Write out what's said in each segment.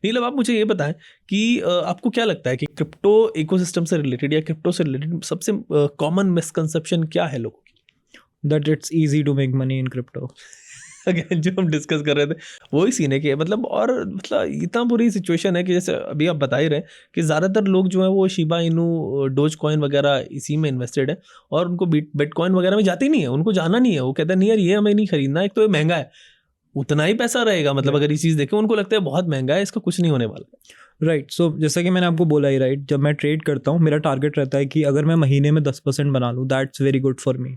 नील, अब आप मुझे ये बताएं कि आपको क्या लगता है कि क्रिप्टो इकोसिस्टम से रिलेटेड या क्रिप्टो से रिलेटेड सबसे कॉमन मिसकंसेप्शन क्या है लोगों की? That it's easy to make money in crypto. Again जो हम डिस्कस कर रहे थे वही सीन है कि मतलब, और मतलब इतना बुरी सिचुएशन है कि जैसे अभी आप बता ही रहे हैं कि ज़्यादातर लोग जो है वो शिबा इनू, डोज कॉइन वगैरह इसी में इन्वेस्टेड है, और उनको बिटकॉइन वगैरह में जाती नहीं है, उनको जाना नहीं है। वो कहते हैं नहीं यार ये हमें नहीं खरीदना, एक तो ये महंगा है, उतना ही पैसा रहेगा, मतलब अगर ये चीज़ देखें उनको लगता है बहुत महंगा है, इसका कुछ नहीं होने वाला। राइट, सो जैसा कि मैंने आपको बोला ही, राइट, जब मैं ट्रेड करता हूँ मेरा टारगेट रहता है कि अगर मैं महीने में 10% बना लूँ, that's very good for me.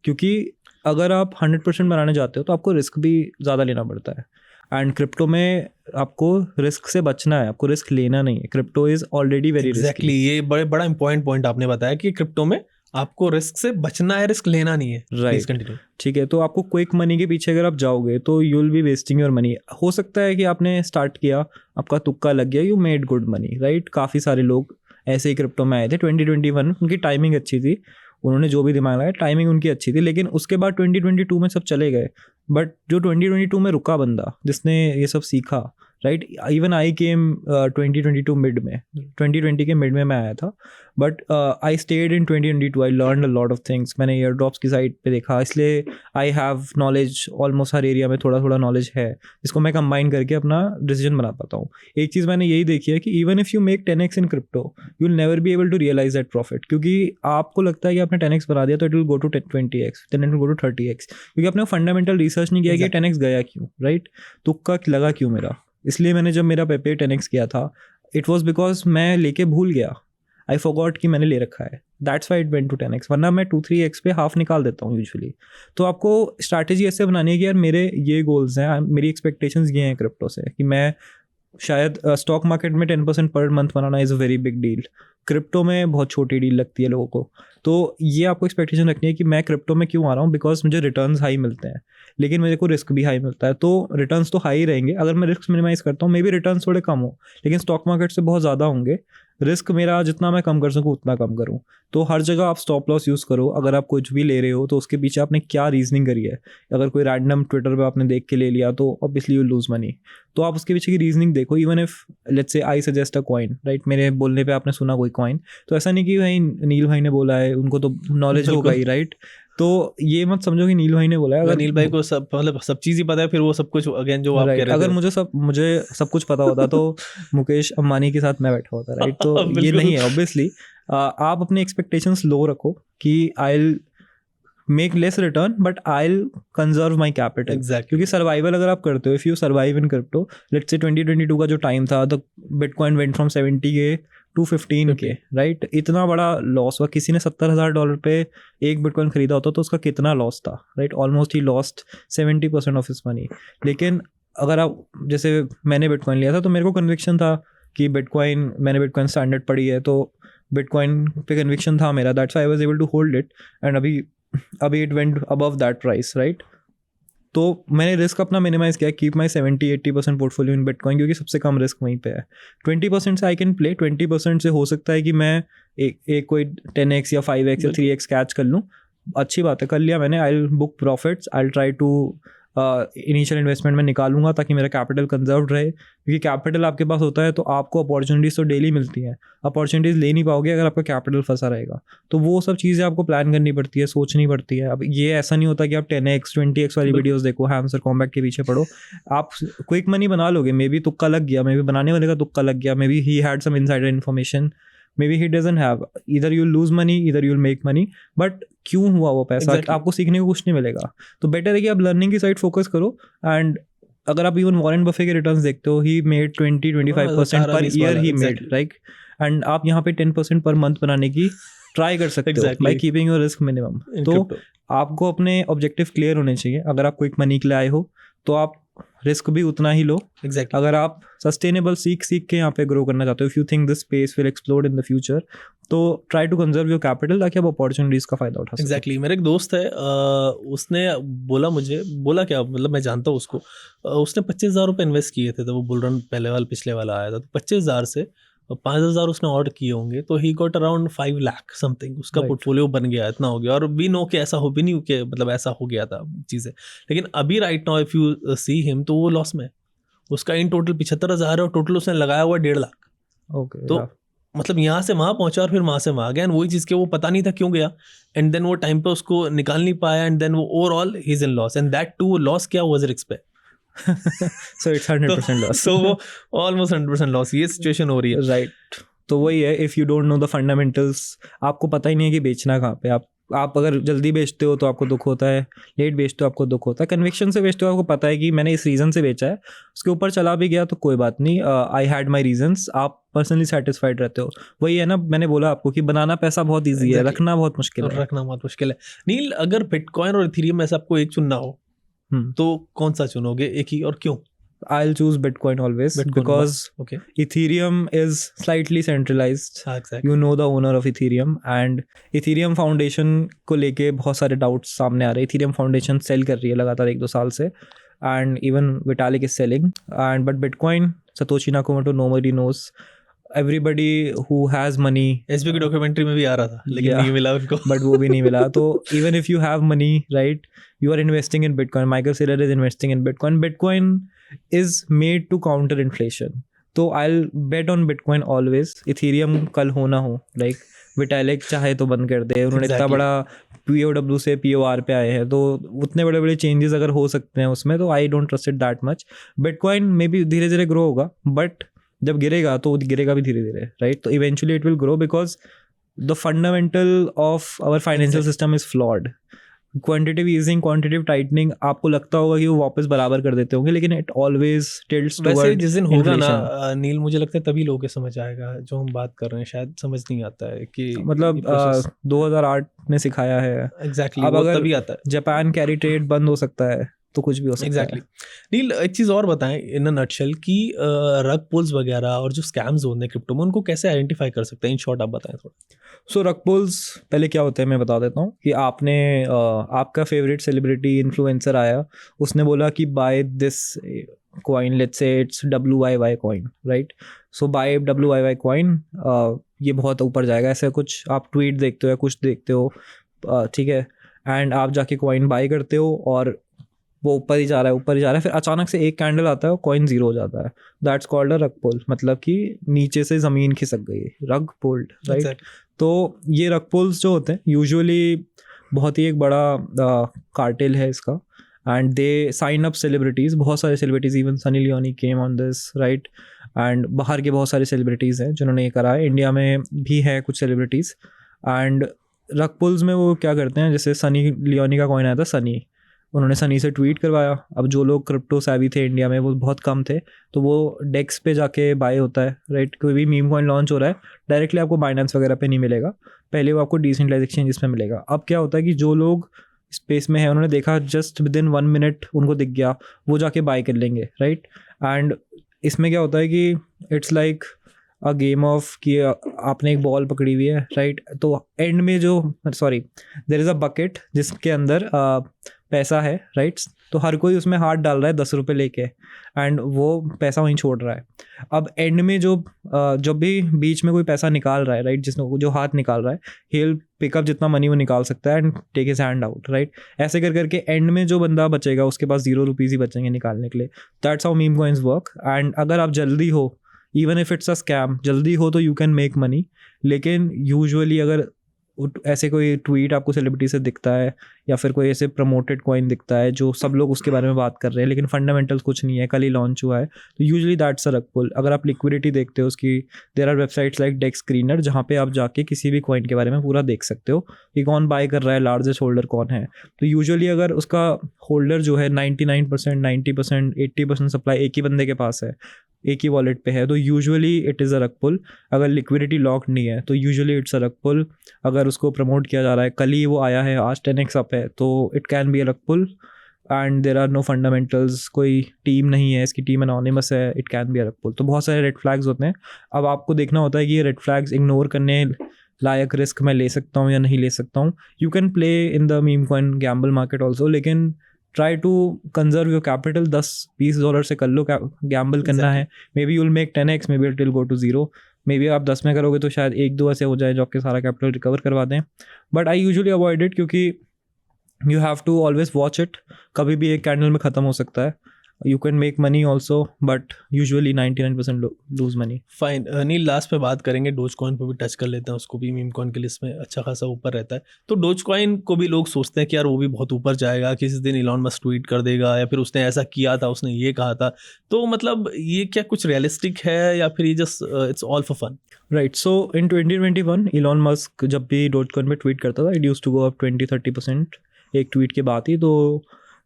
क्योंकि अगर आप 100% बनाने जाते हो तो आपको रिस्क भी ज़्यादा लेना पड़ता है, एंड क्रिप्टो में आपको रिस्क से बचना है, आपको रिस्क लेना नहीं है। Crypto is already very exactly, ये बड़ा इंपॉर्टेंट पॉइंट आपने बताया कि क्रिप्टो में आपको रिस्क से बचना है, रिस्क लेना नहीं है। Right, continue. ठीक है, तो आपको क्विक मनी के पीछे अगर आप जाओगे तो you will be wasting your money. हो सकता है कि आपने स्टार्ट किया, आपका तुक्का लग गया, you made good money, right. काफ़ी सारे लोग ऐसे ही क्रिप्टो में आए थे 2021, उनकी टाइमिंग अच्छी थी, उन्होंने जो भी दिमाग लगाया टाइमिंग उनकी अच्छी थी, लेकिन उसके बाद 2022 में सब चले गए। बट जो 2022 में रुका बंदा जिसने ये सब सीखा, right, even I came 2022 mid में, 2020 के मिड में मैं आया था, but I stayed in 2022, I learn a lot of things. मैंने एयर ड्रॉप्स की साइड पे देखा, इसलिए I have knowledge, almost her area में थोड़ा थोड़ा नॉलेज है, जिसको मैं कंबाइन करके अपना डिसीजन बना पाता हूँ। एक चीज़ मैंने यही देखी है कि even if you make 10x in crypto, you will never be able to realise that profit, क्योंकि आपको लगता है कि आपने 10x बना दिया तो it will go to 20x, then it will go to 30x, क्योंकि आपने फंडामेंटल रिसर्च नहीं किया कि 10x गया क्यों, राइट, तुक्का लगा क्यों मेरा। इसलिए मैंने जब मेरा पेपर 10x किया था, इट वॉज बिकॉज मैं लेके भूल गया, आई फॉरगॉट कि मैंने ले रखा है, that's why it went to 10x, वरना मैं 2-3x पे हाफ निकाल देता हूँ यूजुअली। तो आपको स्ट्रैटेजी ऐसे बनानी है कि यार मेरे ये गोल्स हैं, मेरी एक्सपेक्टेशंस ये हैं क्रिप्टो से, कि मैं शायद स्टॉक मार्केट में 10% per month banana is a very big deal, crypto में बहुत छोटी डील लगती है लोगों को। तो ये आपको एक्सपेक्टेशन रखनी है कि मैं क्रिप्टो में क्यों आ रहा हूँ, बिकॉज मुझे रिटर्न्स हाई मिलते हैं, लेकिन मेरे को रिस्क भी हाई मिलता है। तो रिटर्न्स तो हाई रहेंगे, अगर मैं रिस्क मिनिमाइज करता हूँ मे बी रिटर्न्स थोड़े कम हो, लेकिन स्टॉक मार्केट से बहुत ज़्यादा होंगे, रिस्क मेरा जितना मैं कम कर सकूँ उतना कम करूँ। तो हर जगह आप स्टॉप लॉस यूज़ करो, अगर आप कुछ भी ले रहे हो तो उसके पीछे आपने क्या रीजनिंग करी है। अगर कोई रैंडम ट्विटर पे आपने देख के ले लिया तो ऑब्वियसली यू लूज मनी, तो आप उसके पीछे की रीजनिंग देखो। Even if let's say I suggest a coin, right, मेरे बोलने पे आपने सुना कोई कॉइन, तो ऐसा नहीं कि भाई नील भाई ने बोला है, उनको तो नॉलेज होगा ही, राइट। तो ये मत समझो कि नील भाई ने बोला है, अगर नील भाई को सब मतलब सब चीज़ ही पता है, फिर वो सब कुछ अगेन जो आप कह रहे थे, अगर मुझे सब कुछ पता होता तो मुकेश अंबानी के साथ मैं बैठा होता, राइट। तो ये नहीं है ऑब्वियसली। आप अपने एक्सपेक्टेशंस लो रखो कि I will make less return but I will conserve my capital. Exactly. क्योंकि सर्वाइवल अगर आप करते हो, if you survive in crypto, let's say 2022 का जो टाइम था, the bitcoin went from 70K to 15K, right. इतना बड़ा लॉस हुआ, किसी ने $70,000 पे एक बिटकॉइन खरीदा होता तो उसका कितना लॉस था, right, almost he lost 70% of his money. लेकिन अगर आप, जैसे मैंने बिटकॉइन लिया था तो मेरे को कन्विक्शन था कि बिटकॉइन, मैंने बिटकॉइन स्टैंडर्ड पढ़ी है तो बिटकॉइन पे कन्विक्शन था मेरा, that's why I was able to hold it, and अभी it went above that price, right. तो मैंने रिस्क अपना मिनिमाइज किया, keep my 70-80% portfolio in bitcoin, क्योंकि सबसे कम रिस्क वहीं पे है। 20% से आई कैन प्ले, 20% से हो सकता है कि मैं एक कोई 10x या 5x या 3x कैच कर लूँ, अच्छी बात है, कर लिया मैंने, I will book profits, I will try to initial investment में निकालूंगा ताकि मेरा कैपिटल कंजर्व रहे, क्योंकि कैपिटल आपके पास होता है तो आपको अपॉर्चुनिटीज़ तो डेली मिलती हैं, अपॉर्चुनिटीज़ ले नहीं पाओगे अगर आपका कैपिटल फंसा रहेगा। तो वो सब चीज़ें आपको प्लान करनी पड़ती है, सोचनी पड़ती है। अब ये ऐसा नहीं होता कि आप 10x 20x वाली वीडियोस देखो, हैमस्टर कॉम्बैट के पीछे पड़ो, आप क्विक मनी बना लोगे। मे बी तुक्का लग गया, मे बी बनाने वाले का तुक्का लग गया, maybe he had some insider information, maybe he doesn't have, either you'll lose money either you'll make money, but क्यों हुआ वो पैसा, exactly. आपको सीखने को कुछ नहीं मिलेगा। तो बेटर है कि आप लर्निंग की साइड फोकस करो। एंड अगर आप इवन वॉरेन बफे के रिटर्न्स देखते हो, he made 20-25% per year he made, right, and आप यहाँ पे 10% पर मंथ बनाने की ट्राई कर सकते हो by keeping your risk minimum. तो आपको अपने ऑब्जेक्टिव क्लियर होने चाहिए। अगर आप क्विक मनी के लिए आए हो तो आप रिस्क भी उतना ही लो। exactly. अगर आप सस्टेनेबल सीख के यहाँ पे ग्रो करना चाहते हो, if you think this space will explode in the future, तो try to conserve your capital ताकि आप अपॉर्चुनिटीज का फायदा उठा सकें। एग्जैक्टली मेरा एक दोस्त है, उसने बोला क्या, मतलब मैं जानता हूँ उसको, उसने 25,000 रुपये इन्वेस्ट किए थे, तो वो बुल रन पिछले वाला आया था, तो 25,000 से 5,000 उसने ऑर्ड किए होंगे, तो he got around 5 lakh something, उसका पोर्टफोलियो बन गया, इतना हो गया। और वी नो कि ऐसा हो भी नहीं कि मतलब ऐसा हो गया था चीज़ें, लेकिन अभी right now if you see him तो वो लॉस में, उसका इन टोटल 75,000 है और टोटल उसने लगाया हुआ 1.5 लाख। ओके तो मतलब यहाँ से वहाँ पहुंचा और फिर वहाँ से वहाँ गया, एंड वही चीज़ के वो पता नहीं था क्यों गया, एंड देन वो टाइम पे उसको निकाल नहीं पाया, एंड देन वो ओवरऑल ही is in loss, and that to loss क्या was respect. So it's 100% loss. So वो ऑलमोस्ट 100% लॉस, ये सिचुएशन हो रही है। राइट। तो वही है, if you don't know the fundamentals, आपको पता ही नहीं है कि बेचना कहाँ पे। आप अगर जल्दी बेचते हो तो आपको दुख होता है, लेट बेचते हो आपको दुख होता है, कन्विक्शन से बेचते हो आपको पता है कि मैंने इस रीज़न से बेचा है, उसके ऊपर चला भी गया तो कोई बात नहीं, आई हैड माई रीजंस, आप पर्सनली सेटिस्फाइड रहते हो। वही है ना, मैंने बोला आपको कि बनाना पैसा बहुत ईजी है, रखना बहुत मुश्किल है। रखना बहुत मुश्किल है। नील, अगर बिटकॉइन और इथेरियम में से आपको एक चुनना हो तो कौन सा चुनोगे, एक ही, और क्यों? I'll choose Bitcoin always, because okay. Ethereum is slightly centralized. Exactly. You know the owner of Ethereum, and Ethereum Foundation को लेके बहुत सारे doubts सामने आ रहे हैं। Ethereum Foundation sell कर रही है लगातार 1-2 साल से, and even Vitalik is selling, and but Bitcoin, Satoshi Nakamoto, nobody knows. Everybody who has money, SB की डॉक्यूमेंट्री में भी आ रहा था, लेकिन नहीं मिला उनको। बट वो भी नहीं मिला। तो even if you have money, right, you are investing in Bitcoin. Michael Saylor is investing in Bitcoin. Bitcoin is made to counter inflation. तो I'll bet on Bitcoin always. Ethereum कल हो ना हो, like Vitalik चाहे तो बंद कर दे, उन्होंने इतना बड़ा POW से POR पे आए हैं, तो उतने बड़े बड़े चेंजेस अगर हो सकते हैं उसमें, तो I don't trust it that much. Bitcoin में भी धीरे धीरे ग्रो होगा, बट जब गिरेगा तो गिरेगा भी धीरे धीरे, राइट? तो eventually it will grow, because the fundamental of our financial system is flawed. Quantitative easing, quantitative tightening, आपको लगता होगा कि वो वापस बराबर कर देते होंगे, लेकिन इट ऑलवेज टिल्ट्स टुवर्ड। वैसे जिस दिन होगा ना नील, मुझे लगता है तभी लोगों को समझ आएगा जो हम बात कर रहे हैं। शायद समझ नहीं आता है कि मतलब 2008 ने सिखाया है। एग्जैक्टली, अब अगर तभी आता है। जापान कैरी ट्रेड बंद हो सकता है तो कुछ भी हो सकता है। नील, एक चीज़ और बताएं इन अ नटशेल कि रग पुल्स वगैरह और जो स्कैम्स होते हैं क्रिप्टो में, उनको कैसे आइडेंटिफाई कर सकते हैं? इन शॉर्ट आप बताएं थोड़ा। सो रग पुल्स पहले क्या होते हैं मैं बता देता हूँ कि आपने आपका फेवरेट सेलिब्रिटी इन्फ्लुएंसर आया, उसने बोला कि buy this coin, let's say it's WYY coin, right? So buy WYY coin, ये बहुत ऊपर जाएगा, ऐसे कुछ आप ट्वीट देखते हो या कुछ देखते हो, ठीक है, एंड आप जाके कॉइन बाय करते हो और वो ऊपर ही जा रहा है, ऊपर ही जा रहा है, फिर अचानक से एक कैंडल आता है और कॉइन 0 हो जाता है। दैट्स कॉल्ड अ रग पुल, मतलब कि नीचे से ज़मीन खिसक गई, रग पुल्ड, राइट? तो ये रग पुल्स जो होते हैं यूजुअली बहुत ही एक बड़ा कार्टेल है इसका, and they sign up celebrities, बहुत सारे celebrities, even Sunny Leone came on this, right? And बाहर के बहुत सारे सेलिब्रिटीज़ हैं जिन्होंने ये करा है, इंडिया में भी है कुछ सेलिब्रिटीज़। एंड रग पुल्स में वो क्या करते हैं, जैसे सनी लियोनी का कॉइन आया था सनी, उन्होंने सनी से ट्वीट करवाया। अब जो लोग क्रिप्टो सैवी थे इंडिया में वो बहुत कम थे, तो वो डेक्स पे जाके बाय होता है, राइट? कोई भी मीम कॉइन लॉन्च हो रहा है, डायरेक्टली आपको बाइनेंस वगैरह पे नहीं मिलेगा, पहले वो आपको डिसेंट्रलाइज्ड एक्सचेंजेस पे मिलेगा। अब क्या होता है कि जो लोग स्पेस में है, उन्होंने देखा जस्ट विद इन 1 मिनट उनको दिख गया, वो जाके बाय कर लेंगे, राइट? एंड इसमें क्या होता है कि it's like a game of कि आपने एक बॉल पकड़ी हुई है, राइट? तो एंड में जो देयर इज़ अ बकेट जिसके अंदर पैसा है, राइट? तो हर कोई उसमें हाथ डाल रहा है 10 रुपये लेके, एंड वो पैसा वहीं छोड़ रहा है। अब एंड में जब भी बीच में कोई पैसा निकाल रहा है, राइट, जिसने जो हाथ निकाल रहा है, ही विल पिकअप जितना मनी वो निकाल सकता है and take his hand out, right? ऐसे कर करके एंड में जो बंदा बचेगा उसके पास 0 रुपीज़ ही बचेंगे निकालने के लिए। That's how meme coins work. And अगर आप जल्दी हो, even if it's a scam, जल्दी हो तो यू कैन मेक मनी। लेकिन यूजुअली अगर ऐसे कोई ट्वीट आपको सेलिब्रिटी से दिखता है या फिर कोई ऐसे प्रमोटेड कॉइन दिखता है जो सब लोग उसके बारे में बात कर रहे हैं लेकिन फंडामेंटल्स कुछ नहीं है, कल ही लॉन्च हुआ है, तो यूजुअली दैट्स अ रग पुल। अगर आप लिक्विडिटी देखते हो उसकी, there are websites like DEX Screener जहाँ पे आप जाके किसी भी कॉइन के बारे में पूरा देख सकते हो कि कौन बाय कर रहा है, लार्जेस्ट होल्डर कौन है। तो यूजुअली अगर उसका होल्डर जो है 99%, 90%, 80% सप्लाई एक ही बंदे के पास है, एक ही वॉलेट पे है, तो usually it is a rug पुल। अगर लिक्विडिटी लॉक नहीं है तो यूजुअली इट्स अ रग पुल। अगर उसको प्रमोट किया जा रहा है, कल ही वो आया है, आज 10x अप है, तो it can be a rug pull. And there are no fundamentals, कोई टीम नहीं है, इसकी टीम एनोनिमस है, it can be a rug pull. तो बहुत सारे रेड फ्लैग्स होते हैं। अब आपको देखना होता है कि ये रेड फ्लैग्स इग्नोर करने लायक रिस्क मैं ले सकता हूँ या नहीं ले सकता हूँ। You can play in the meme coin gamble market also, लेकिन try to conserve your capital. $10-20 से कर लो, गैम्बल करना है। Maybe you'll make 10x, maybe it will go to 0। Maybe आप 10 में करोगे तो शायद 1-2 ऐसे हो जाए जो आपके सारा कैपिटल रिकवर करवा दें। But I usually avoid it क्योंकि you have to always watch it, कभी भी एक कैंडल में ख़त्म हो सकता है। You can make money also, but usually 99% lose money. Fine nil, last में बात करेंगे डोज कॉइन पे भी टच कर लेते हैं, उसको भी मीम कॉइन की लिस्ट में अच्छा खासा ऊपर रहता है। तो डोज कॉइन को भी लोग सोचते हैं कि यार वो भी बहुत ऊपर जाएगा, किसी दिन इलॉन मस्क ट्वीट कर देगा या फिर उसने ऐसा किया था, उसने ये कहा था। तो मतलब ये क्या कुछ रियलिस्टिक है या फिर ये just it's all for fun? Right. So in 2021, Elon Musk जब भी Dogecoin पे ट्वीट करता था, it used to go up 20-30% एक ट्वीट के बाद ही। तो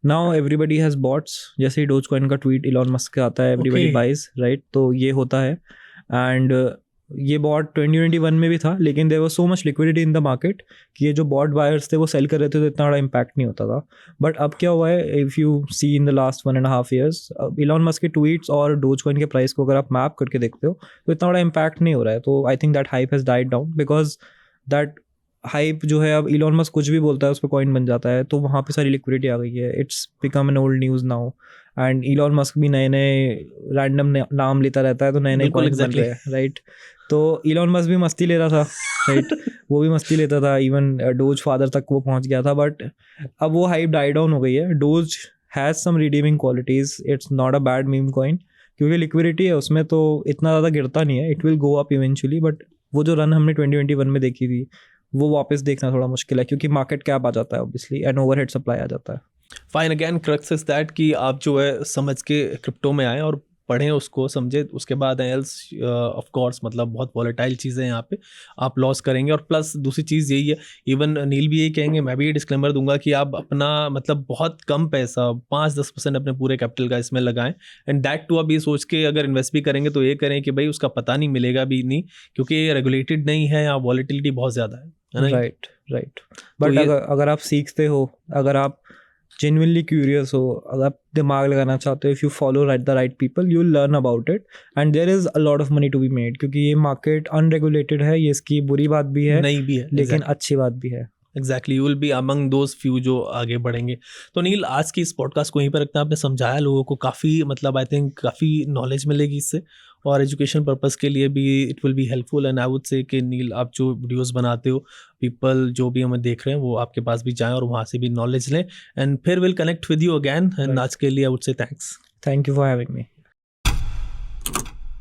now everybody has bots, जैसे ही Dogecoin का ट्वीट Elon Musk का आता है, everybody Okay. buys, right? तो ये होता है। and ये बॉट 2021 में भी था, लेकिन there was so much liquidity in the market कि ये जो बॉट बायर्स थे वो सेल कर रहे थे, तो इतना बड़ा इम्पैक्ट नहीं होता था। बट अब क्या हुआ है, if you see in the last 1.5 years, Elon Musk के ट्वीट्स और डोजकॉइन के प्राइस को अगर आप मैप करके देखते हो तो इतना बड़ा इम्पैक्ट नहीं हो रहा है। तो I think that hype has died down, because that hype जो है, अब इलॉन मस्क कुछ भी बोलता है उस पर कॉइन बन जाता है, तो वहाँ पे सारी लिक्विडिटी आ गई है। It's become an old news now. And Elon Musk भी नए नए रैंडम नाम लेता रहता है, तो नए नए बिल्कुल, कॉइन बन exactly. रहे हैं, राइट? तो इलॉन मस्क भी मस्ती ले रहा था, राइट? वो भी मस्ती लेता था, इवन डोज फादर तक वो पहुंच गया था। बट अब वो हाइप डाई डाउन हो गई है। Doge has some redeeming qualities, it's not a bad meme coin, क्योंकि लिक्विडिटी है उसमें, तो इतना ज़्यादा गिरता नहीं है। It will go up eventually, but वो जो रन हमने 2021 में देखी थी वो वापस देखना थोड़ा मुश्किल है, क्योंकि मार्केट कैप आ जाता है ऑब्वियसली, एंड ओवरहेड सप्लाई आ जाता है। Fine, again crux is that कि आप जो है समझ के क्रिप्टो में आए और पढ़ें उसको, समझे, उसके बाद एल्स ऑफ कोर्स मतलब बहुत वॉलेटाइल चीज़ें हैं यहाँ पे, आप लॉस करेंगे। और प्लस दूसरी चीज़ यही है, इवन नील भी यही कहेंगे, मैं भी ये डिस्क्लेमर दूंगा कि आप अपना मतलब बहुत कम पैसा 5-10% अपने पूरे कैपिटल का इसमें लगाएं। एंड दैट टू आप ये सोच के अगर इन्वेस्ट भी करेंगे तो ये करें कि भाई उसका पता नहीं मिलेगा भी नहीं, क्योंकि ये रेगुलेटेड नहीं है, यहाँ वॉलेटिलिटी बहुत ज़्यादा है ना? Right, right. बट अगर आप सीखते हो, अगर आप genuinely curious हो, अगर आप दिमाग लगाना चाहते हो, if you follow the right people, you'll learn about it, and there is a lot of money to be made, क्योंकि ये मार्केट अनरेगुलेटेड है। ये इसकी बुरी बात भी है, नहीं भी है, लेकिन अच्छी बात भी है। Exactly, you will be among those few जो आगे बढ़ेंगे। तो नील, आज की इस पॉडकास्ट को यहीं पर रखना, आपने समझाया लोगों को काफ़ी, मतलब आई थिंक काफ़ी नॉलेज मिलेगी इससे, और एजुकेशन पर्पस के लिए भी it will be helpful. And I would say कि नील, आप जो वीडियोस बनाते हो, पीपल जो भी हमें देख रहे हैं वो आपके पास भी जाएं और वहाँ से भी नॉलेज लें, एंड फिर will connect with you again. And आज के लिए I would say thanks. Thank you for having me.